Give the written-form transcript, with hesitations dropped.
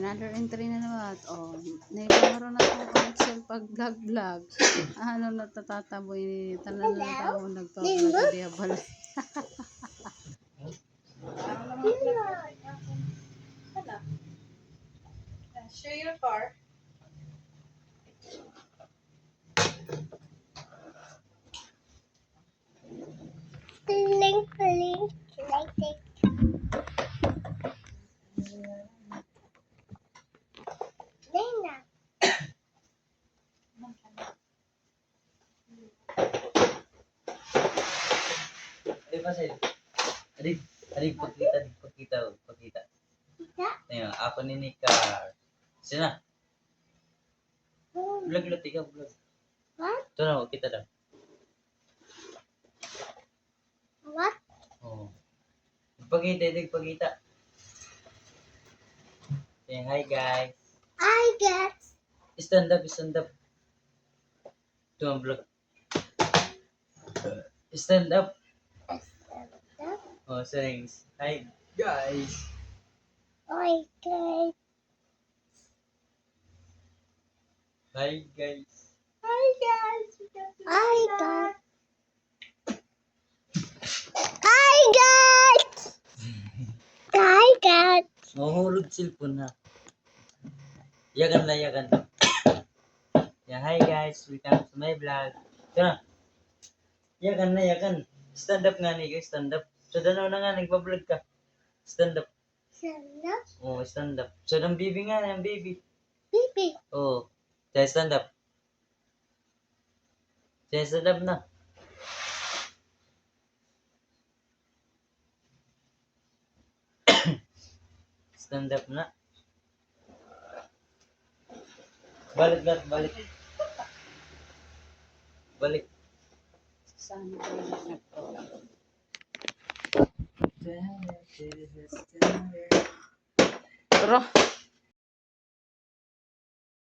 Another entry na naman. Oh, naipamaro na to Excel pag vlog. Ano na tatataboy tanan na tao nagpa-vlog diha balay. Show your car. Link, like it. Lena. Adik pa sa'yo. Adik, pagkita. Kita? Ayan, ako ni Nika. Sina? Vlog. What? Ito na, kita daw. What? Oo. Pagkita. Ayan, hi guys. I get. Stand up. Ito ang vlog. Stand up. Oh, thanks. Hi guys. I get. Hi guys. Hi guys. I got. I got. I got. Mahulog cellphone na. Yagan. Yeah, hi guys. Welcome to my vlog. Ito na. Yagan. Stand up nga ni guys. Stand up. So, danaw na nga. Nagpa-vlog ka. Stand up. Sanda. Oh, stand up. So, ng baby nga. Ng baby. Bibi. Oh. Kaya stand up. Kaya stand up na. Stand up na. Balik. Sana kayo nagto. Pero